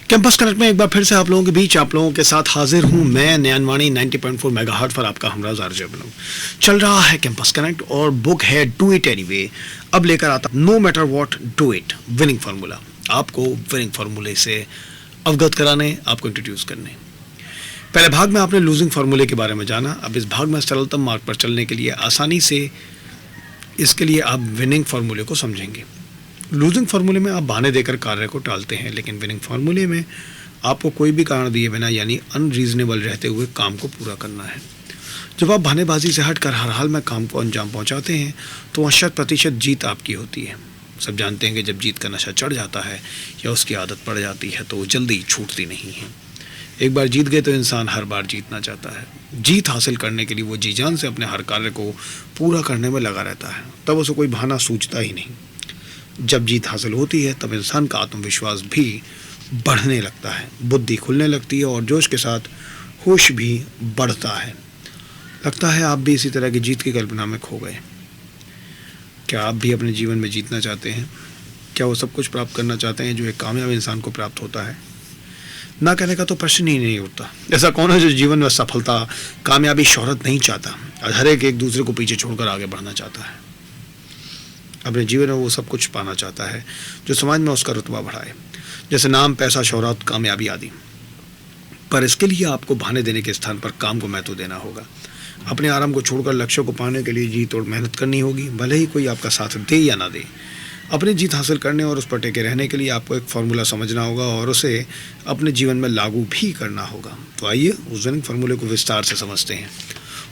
Campus connect में एक बार फिर से आप लोगों के बीच आप लोगों के साथ हाजिर हूं मैं नयनवाणी 90.4 मेगाहर्ट्ज पर आपका हमराज आरजे बनूं। चल रहा है कैंपस कनेक्ट और बुक है डू इट एनीवे। अब लेकर आता no matter what do it winning formula, आपको विनिंग फार्मूले से अवगत कराने, आपको इंट्रोड्यूस करने। पहले भाग में आपने लूजिंग फार्मूले के बारे में जाना। अब इस भाग में सरलतम मार्ग पर चलने के लिए आसानी से इसके लिए आप विनिंग फार्मूले को समझेंगे। लूजिंग फार्मूले में आप बहाने देकर कार्य को टालते हैं, लेकिन विनिंग फार्मूले में आपको कोई भी कारण दिए बिना यानी अनरीजनेबल रहते हुए काम को पूरा करना है। जब आप बहानेबाजी से हटकर हर हाल में काम को अंजाम पहुंचाते हैं तो वहाँ 100% जीत आपकी होती है। सब जानते हैं कि जब जीत का नशा चढ़ जाता है या उसकी आदत पड़ जाती है तो वो जल्दी छूटती नहीं है। एक बार जीत गए तो इंसान हर बार जीतना चाहता है। जीत हासिल करने के लिए वो जी जान से अपने हर कार्य को पूरा करने में लगा रहता है, तब उसे कोई बहाना सूझता ही नहीं। जब जीत हासिल होती है तब इंसान का आत्मविश्वास भी बढ़ने लगता है, बुद्धि खुलने लगती है और जोश के साथ होश भी बढ़ता है। लगता है आप भी इसी तरह की जीत की कल्पना में खो गए। क्या आप भी अपने जीवन में जीतना चाहते हैं? क्या वो सब कुछ प्राप्त करना चाहते हैं जो एक कामयाब इंसान को प्राप्त होता है? ना कहने का तो प्रश्न ही नहीं उठता। ऐसा कौन है जो जीवन में सफलता, कामयाबी, शोहरत नहीं चाहता? हर एक दूसरे को पीछे छोड़कर आगे बढ़ना चाहता है। अपने जीवन में वो सब कुछ पाना चाहता है जो समाज में उसका रुतबा बढ़ाए, जैसे नाम, पैसा, शोहरत, कामयाबी आदि। पर इसके लिए आपको बहाने देने के स्थान पर काम को महत्व देना होगा। अपने आराम को छोड़कर लक्ष्य को पाने के लिए जी तोड़ मेहनत करनी होगी, भले ही कोई आपका साथ दे या ना दे। अपनी जीत हासिल करने और उस पर टेके रहने के लिए आपको एक फार्मूला समझना होगा और उसे अपने जीवन में लागू भी करना होगा। तो आइए उस विनिंग फार्मूले को विस्तार से समझते हैं।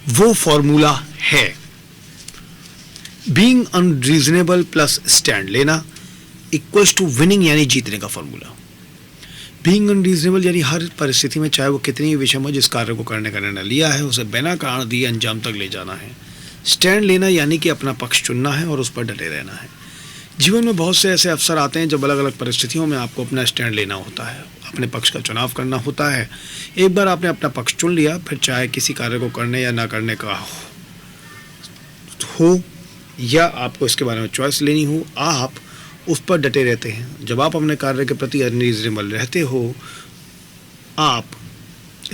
वो फार्मूला है बीइंग अनरीजनेबल प्लस स्टैंड लेना इक्वल्स टू विनिंग, यानी जीतने का फॉर्मूला। बीइंग अनरीजनेबल यानी हर परिस्थिति में चाहे वो कितनी भी विषम हो, जिस कार्य को करने का निर्णय लिया है उसे बिना कारण दिए अंजाम तक ले जाना है। स्टैंड लेना यानी कि अपना पक्ष चुनना है और उस पर डटे रहना है। जीवन में बहुत से ऐसे अवसर आते हैं जब अलग अलग परिस्थितियों में आपको अपना स्टैंड लेना होता है, अपने पक्ष का चुनाव करना होता है। एक बार आपने अपना पक्ष चुन लिया, फिर चाहे किसी कार्य को करने या ना करने का हो या आपको इसके बारे में चॉइस लेनी हो, आप उस पर डटे रहते हैं। जब आप अपने कार्य के प्रति अनरीजनेबल रहते हो, आप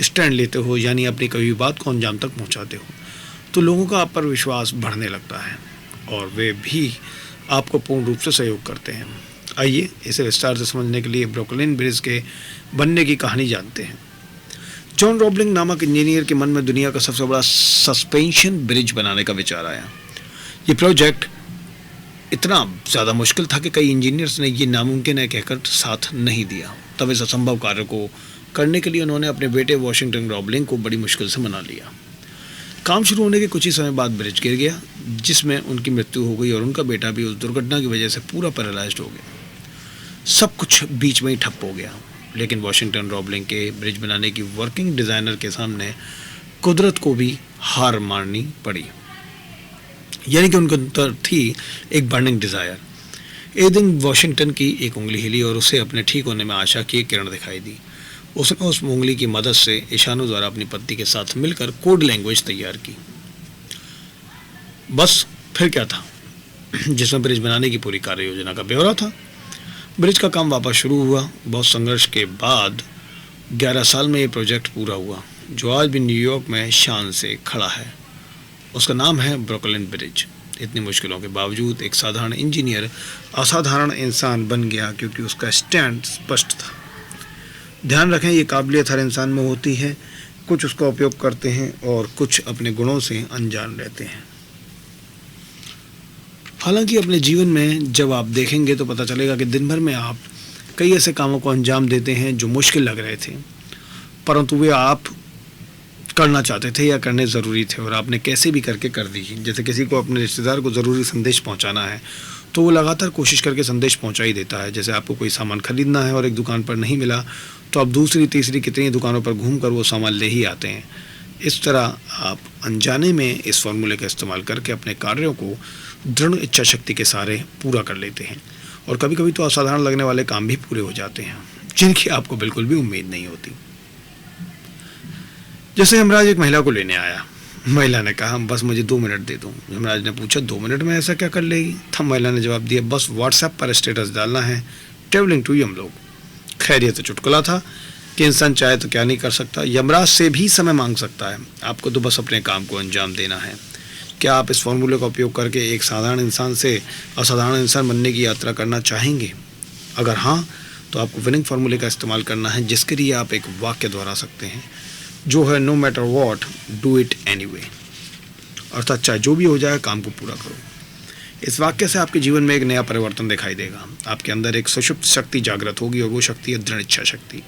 स्टैंड लेते हो यानी अपनी कभी बात को अंजाम तक पहुंचाते हो, तो लोगों का आप पर विश्वास बढ़ने लगता है और वे भी आपको पूर्ण रूप से सहयोग करते हैं। आइए इसे विस्तार से समझने के लिए ब्रुकलिन ब्रिज के बनने की कहानी जानते हैं। जॉन रोबलिंग नामक इंजीनियर के मन में दुनिया का सबसे बड़ा सस्पेंशन ब्रिज बनाने का विचार आया। ये प्रोजेक्ट इतना ज़्यादा मुश्किल था कि कई इंजीनियर्स ने ये नामुमकिन है कहकर साथ नहीं दिया। तब इस असंभव कार्य को करने के लिए उन्होंने अपने बेटे वॉशिंगटन रोबलिंग को बड़ी मुश्किल से मना लिया। काम शुरू होने के कुछ ही समय बाद ब्रिज गिर गया, जिसमें उनकी मृत्यु हो गई और उनका बेटा भी उस दुर्घटना की वजह से पूरा पैरालाइज्ड हो गया। सब कुछ बीच में ही ठप हो गया। लेकिन वॉशिंगटन रोबलिंग के ब्रिज बनाने की वर्किंग डिज़ाइनर के सामने कुदरत को भी हार माननी पड़ी, यानी कि उनके अंदर थी एक बर्निंग डिज़ायर। एक दिन वॉशिंगटन की एक उंगली हिली और उसे अपने ठीक होने में आशा की एक किरण दिखाई दी। उसने उस उंगली की मदद से इशारों द्वारा अपनी पत्नी के साथ मिलकर कोड लैंग्वेज तैयार की। बस फिर क्या था, जिसमें ब्रिज बनाने की पूरी कार्य योजना का ब्यौरा था। ब्रिज का काम वापस शुरू हुआ। बहुत संघर्ष के बाद 11 साल में ये प्रोजेक्ट पूरा हुआ, जो आज भी न्यूयॉर्क में शान से खड़ा है। उसका नाम है ब्रुकलिन ब्रिज। इतनी मुश्किलों के बावजूद एक साधारण इंजीनियर असाधारण इंसान बन गया, क्योंकि उसका स्टैंड स्पष्ट था। ध्यान रखें, ये काबिलियत हर इंसान में होती है। कुछ उसका उपयोग करते हैं और कुछ अपने गुणों से अनजान रहते हैं। हालांकि अपने जीवन में जब आप देखेंगे तो पता चलेगा कि दिन भर में आप कई ऐसे कामों को अंजाम देते हैं जो मुश्किल लग रहे थे, परंतु वे आप करना चाहते थे या करने ज़रूरी थे और आपने कैसे भी करके कर दी। जैसे किसी को अपने रिश्तेदार को ज़रूरी संदेश पहुंचाना है तो वो लगातार कोशिश करके संदेश पहुंचा ही देता है। जैसे आपको कोई सामान खरीदना है और एक दुकान पर नहीं मिला तो आप दूसरी तीसरी कितनी दुकानों पर घूमकर वो सामान ले ही आते हैं। इस तरह आप अनजाने में इस फॉर्मूले का इस्तेमाल करके अपने कार्यों को दृढ़ इच्छा शक्ति के सहारे पूरा कर लेते हैं और कभी कभी तो असाधारण लगने वाले काम भी पूरे हो जाते हैं जिनकी आपको बिल्कुल भी उम्मीद नहीं होती। जैसे यमराज एक महिला को लेने आया। महिला ने कहा बस मुझे 2 मिनट दे दो। यमराज ने पूछा 2 मिनट में ऐसा क्या कर लेगी? तब महिला ने जवाब दिया बस व्हाट्सएप पर स्टेटस डालना है, ट्रेवलिंग टू यमलोक। खैर ये तो चुटकुला था कि इंसान चाहे तो क्या नहीं कर सकता, यमराज से भी समय मांग सकता है, आपको तो बस अपने काम को अंजाम देना है। क्या आप इस फॉर्मूले का उपयोग करके एक साधारण इंसान से असाधारण इंसान बनने की यात्रा करना चाहेंगे? अगर हाँ, तो आपको विनिंग फार्मूले का इस्तेमाल करना है, जिसके लिए आप एक वाक्य दोहरा सकते हैं जो है no matter what do it anyway, अर्थात चाहे जो भी हो जाए काम को पूरा करो। इस वाक्य से आपके जीवन में एक नया परिवर्तन दिखाई देगा। आपके अंदर एक सुषुप्त शक्ति जागृत होगी और वो शक्ति है दृढ़ इच्छा शक्ति।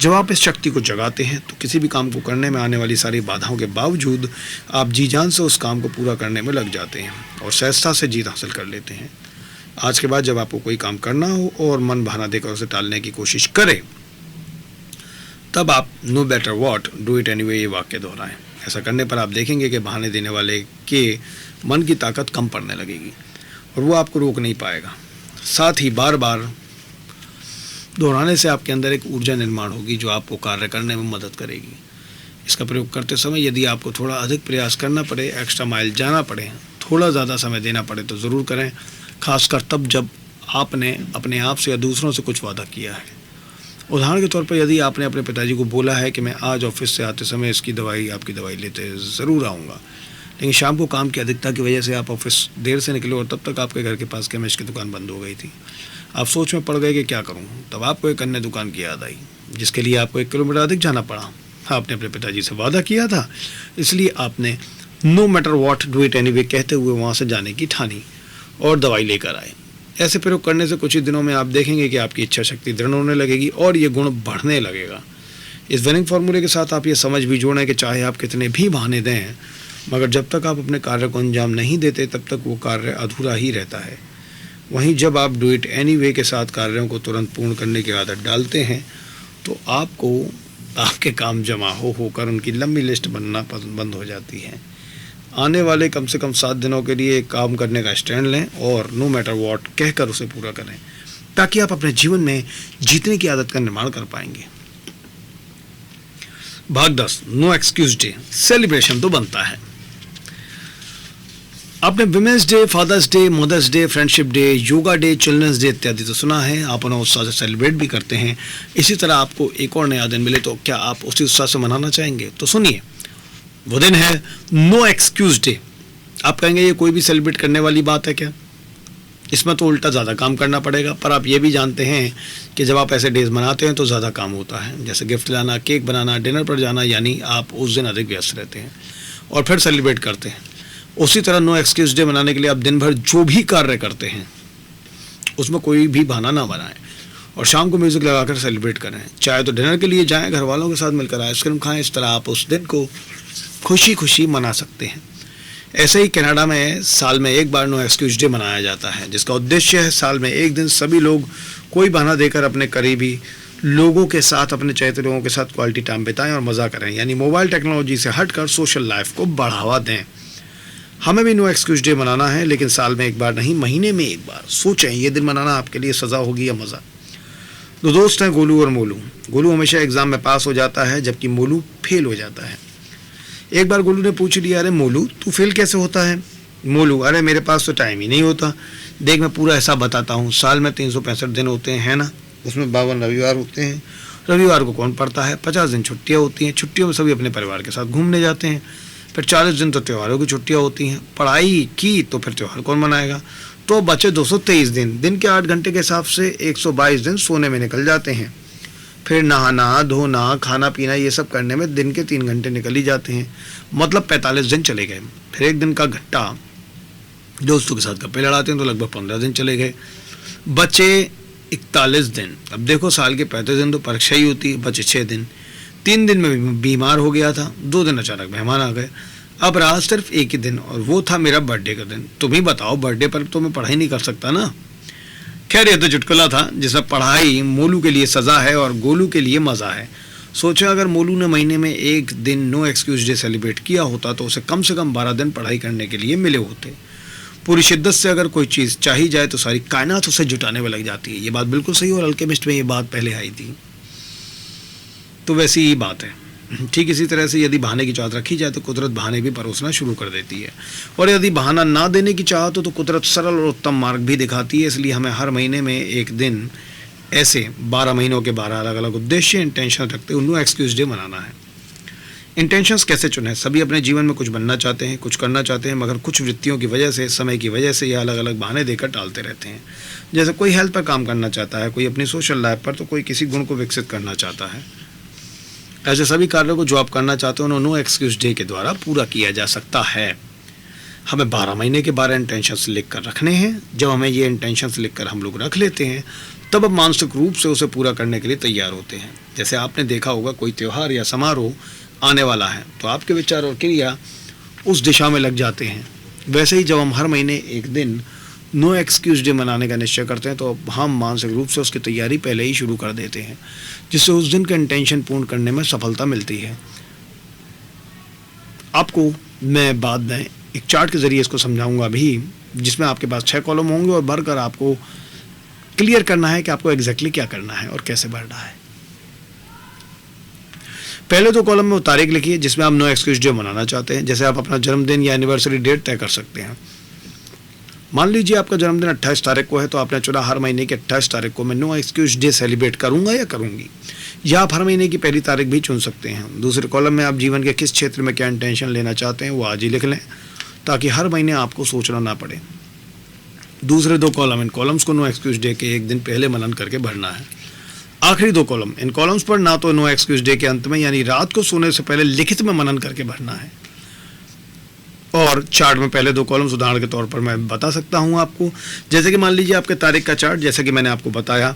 जब आप इस शक्ति को जगाते हैं तो किसी भी काम को करने में आने वाली सारी बाधाओं के बावजूद आप जी जान से उस काम को पूरा करने में लग जाते हैं और सहजता से जीत हासिल कर लेते हैं। आज के बाद जब आपको कोई काम करना हो और मन बहाना देकर उसे टालने की कोशिश करे, तब आप no better what do it anyway ये वाक्य दोहराएं। ऐसा करने पर आप देखेंगे कि बहाने देने वाले के मन की ताकत कम पड़ने लगेगी और वो आपको रोक नहीं पाएगा। साथ ही बार बार दोहराने से आपके अंदर एक ऊर्जा निर्माण होगी जो आपको कार्य करने में मदद करेगी। इसका प्रयोग करते समय यदि आपको थोड़ा अधिक प्रयास करना पड़े, एक्स्ट्रा माइल जाना पड़े, थोड़ा ज़्यादा समय देना पड़े तो ज़रूर करें, खासकर तब जब आपने अपने आप से या दूसरों से कुछ वादा किया है। उदाहरण के तौर पर यदि आपने अपने पिताजी को बोला है कि मैं आज ऑफिस से आते समय आपकी दवाई लेते ज़रूर आऊँगा, लेकिन शाम को काम की अधिकता की वजह से आप ऑफिस देर से निकले और तब तक आपके घर के पास केमिस्ट की दुकान बंद हो गई थी। आप सोच में पड़ गए कि क्या करूं। तब आपको एक अन्य दुकान की याद आई जिसके लिए आपको 1 किलोमीटर अधिक जाना पड़ा। आपने अपने पिताजी से वादा किया था, इसलिए आपने no matter what do it anyway कहते हुए वहाँ से जाने की ठानी और दवाई लेकर आए। ऐसे प्रयोग करने से कुछ ही दिनों में आप देखेंगे कि आपकी इच्छा शक्ति दृढ़ होने लगेगी और ये गुण बढ़ने लगेगा। इस विनिंग फार्मूले के साथ आप ये समझ भी जोड़ें कि चाहे आप कितने भी बहाने दें, मगर जब तक आप अपने कार्य को अंजाम नहीं देते तब तक वो कार्य अधूरा ही रहता है। वहीं जब आप डू इट एनीवे के साथ कार्यों को तुरंत पूर्ण करने की आदत डालते हैं तो आपके काम जमा होकर उनकी लंबी लिस्ट बनना बंद हो जाती है। आने वाले कम से कम 7 दिनों के लिए एक काम करने का स्टैंड लें और नो मैटर वॉट कहकर उसे पूरा करें, ताकि आप अपने जीवन में जीतने की आदत का निर्माण कर पाएंगे। भाग 10, नो एक्सक्यूज डे। सेलिब्रेशन तो बनता है। आपने women's day, father's day, mother's day, friendship day, yoga day, children's day इत्यादि तो सुना है। आप उन्हें उत्साह से सेलिब्रेट भी करते हैं। इसी तरह आपको एक और नया दिन मिले तो क्या आप उसी उत्साह से मनाना चाहेंगे? तो सुनिए, वो दिन है नो एक्सक्यूज डे। आप कहेंगे ये कोई भी सेलिब्रेट करने वाली बात है क्या? इसमें तो उल्टा ज़्यादा काम करना पड़ेगा। पर आप ये भी जानते हैं कि जब आप ऐसे डेज मनाते हैं तो ज़्यादा काम होता है, जैसे गिफ्ट लाना, केक बनाना, डिनर पर जाना, यानी आप उस दिन अधिक व्यस्त रहते हैं और फिर सेलिब्रेट करते हैं। उसी तरह नो एक्सक्यूज डे मनाने के लिए आप दिन भर जो भी कार्य करते हैं उसमें कोई भी बहाना ना बनाएं और शाम को म्यूज़िक लगाकर सेलिब्रेट करें। चाहे तो डिनर के लिए जाएं, घर वालों के साथ मिलकर आइसक्रीम खाएं। इस तरह आप उस दिन को खुशी खुशी मना सकते हैं। ऐसे ही कनाडा में साल में एक बार नो एक्सक्यूज डे मनाया जाता है, जिसका उद्देश्य है साल में एक दिन सभी लोग कोई बहाना देकर अपने करीबी लोगों के साथ, अपने चाहते लोगों के साथ क्वालिटी टाइम बिताएं और मज़ा करें, यानी मोबाइल टेक्नोलॉजी से हटकर सोशल लाइफ को बढ़ावा दें। हमें भी नो एक्सक्यूज डे मनाना है, लेकिन साल में एक बार नहीं, महीने में एक बार। सोचें ये दिन मनाना आपके लिए सज़ा होगी या मज़ा। दो दोस्त हैं गोलू और मोलू। गोलू हमेशा एग्ज़ाम में पास हो जाता है जबकि मोलू फेल हो जाता है। एक बार गोलू ने पूछ लिया, अरे मोलू तू फेल कैसे होता है? मोलू, अरे मेरे पास तो टाइम ही नहीं होता। देख मैं पूरा हिसाब बताता हूँ, साल में 365 दिन होते हैं ना, उसमें 52 रविवार होते हैं। रविवार को कौन पढ़ता है? 50 दिन छुट्टियाँ होती हैं। छुट्टियों में सभी अपने परिवार के साथ घूमने जाते हैं। फिर 40 दिन तो त्योहारों की छुट्टियाँ होती हैं। पढ़ाई की तो फिर त्यौहार कौन मनाएगा? तो बचे 223 दिन। दिन के 8 घंटे के हिसाब से 122 दिन सोने में निकल जाते हैं। फिर नहाना, धोना, खाना पीना ये सब करने में दिन के 3 घंटे निकल ही जाते हैं। मतलब 45 दिन चले गए। फिर एक दिन का घट्टा, दोस्तों के साथ गप्पे लड़ाते हैं तो लगभग 15 दिन चले गए। बचे 41 दिन। अब देखो साल के 35 दिन तो परीक्षा ही होती है, बचे 6 दिन। 3 दिन में बीमार हो गया था, 2 दिन अचानक मेहमान आ गए। अब रहा सिर्फ एक ही दिन और वो था मेरा बर्थडे का दिन। तुम ही बताओ, बर्थडे पर तो मैं पढ़ाई नहीं कर सकता ना। खैर ये तो चुटकुला था जिसमें पढ़ाई मोलू के लिए सज़ा है और गोलू के लिए मज़ा है। सोचो अगर मोलू ने महीने में एक दिन नो एक्सक्यूज डे सेलिब्रेट किया होता तो उसे कम से कम 12 दिन पढ़ाई करने के लिए मिले होते। पूरी शिद्दत से अगर कोई चीज़ चाहिए जाए तो सारी कायनात उसे जुटाने में लग जाती है। ये बात बिल्कुल सही, और अल्केमिस्ट में ये बात पहले आई थी। तो वैसी ही बात है। ठीक इसी तरह से यदि बहाने की चाहत रखी जाए तो कुदरत बहाने भी परोसना शुरू कर देती है, और यदि बहाना ना देने की चाहत हो तो कुदरत सरल और उत्तम मार्ग भी दिखाती है। इसलिए हमें हर महीने में एक दिन ऐसे 12 महीनों के 12 अलग अलग उद्देश्य इंटेंशन रखते हुए नो एक्सक्यूज डे मनाना है। इंटेंशंस कैसे चुनें? सभी अपने जीवन में कुछ बनना चाहते हैं, कुछ करना चाहते हैं, मगर कुछ वृत्तियों की वजह से, समय की वजह से या अलग अलग बहाने देकर टालते रहते हैं। जैसे कोई हेल्थ पर काम करना चाहता है, कोई अपनी सोशल लाइफ पर, तो कोई किसी गुण को विकसित करना चाहता है। ऐसे सभी कार्यों को जो आप करना चाहते हो नो एक्सक्यूज डे के द्वारा पूरा किया जा सकता है। हमें 12 महीने के 12 इंटेंशंस लिख कर रखने हैं। जब हमें ये इंटेंशंस लिख कर हम लोग रख लेते हैं, तब अब मानसिक रूप से उसे पूरा करने के लिए तैयार होते हैं। जैसे आपने देखा होगा कोई त्यौहार या समारोह आने वाला है, तो आपके विचार और क्रिया उस दिशा में लग जाते हैं। वैसे ही जब हम हर महीने एक दिन नो एक्सक्यूज डे मनाने का निश्चय करते हैं, तो हम मानसिक रूप से उसकी तैयारी पहले ही शुरू कर देते हैं, जिससे उस दिन का इंटेंशन पूर्ण करने में सफलता मिलती है। आपको मैं बाद में एक चार्ट के जरिए इसको समझाऊंगा भी, जिसमें आपके पास 6 कॉलम होंगे और भरकर आपको क्लियर करना है कि आपको एग्जैक्टली क्या करना है और कैसे भरना है। पहले 2 कॉलम में वो तारीख लिखिए जिसमें आप नो एक्सक्यूज डे मनाना चाहते हैं। जैसे आप अपना जन्मदिन या एनिवर्सरी डेट तय कर सकते हैं। मान लीजिए आपका जन्मदिन 28 तारीख को है, तो आपने चुना हर महीने की 28 तारीख को मैं नो एक्सक्यूज डे सेलिब्रेट करूंगा या करूंगी। या आप हर महीने की पहली तारीख भी चुन सकते हैं। दूसरे कॉलम में आप जीवन के किस क्षेत्र में क्या इंटेंशन लेना चाहते हैं वो आज ही लिख लें, ताकि हर महीने आपको सोचना ना पड़े। दूसरे 2 कॉलम, इन कॉलम्स को नो एक्सक्यूज डे के एक दिन पहले मनन करके भरना है। आखिरी 2 कॉलम, इन कॉलम्स पर ना तो नो एक्सक्यूज डे के अंत में यानी रात को सोने से पहले लिखित में मनन करके भरना है। और चार्ट में पहले 2 कॉलम्स उदाहरण के तौर पर मैं बता सकता हूं आपको। जैसे कि मान लीजिए आपके तारीख का चार्ट, जैसे कि मैंने आपको बताया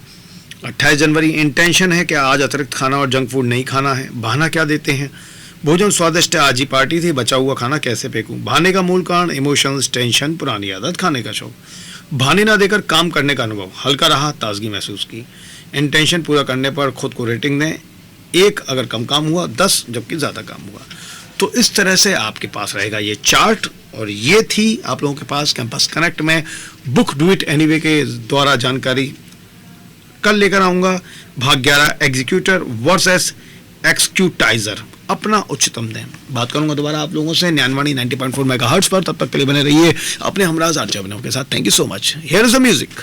28 जनवरी, इंटेंशन है कि आज अतिरिक्त खाना और जंक फूड नहीं खाना है। बहाना क्या देते हैं? भोजन स्वादिष्ट है, आज ही पार्टी थी, बचा हुआ खाना कैसे फेंकूं। बहाने का मूल कारण इमोशंस, टेंशन, पुरानी आदत, खाने का शौक। बहाने ना देकर काम करने का अनुभव, हल्का रहा, ताजगी महसूस की। इंटेंशन पूरा करने पर खुद को रेटिंग दें, 1 अगर कम काम हुआ, 10 जबकि ज़्यादा काम हुआ। तो इस तरह से आपके पास रहेगा ये चार्ट। और ये थी आप लोगों के पास कैंपस कनेक्ट में बुक डू इट एनीवे के द्वारा जानकारी। कल लेकर आऊँगा भाग 11, एग्जीक्यूटर वर्सेस एक्सक्यूटाइजर, अपना उच्चतम दें। बात करूंगा दोबारा आप लोगों से ज्ञानवाणी 90.4 मेगाहर्ट्ज पर। तब तक के लिए बने रहिए अपने हमराज आर्च के साथ। Thank you so much. Here is the music.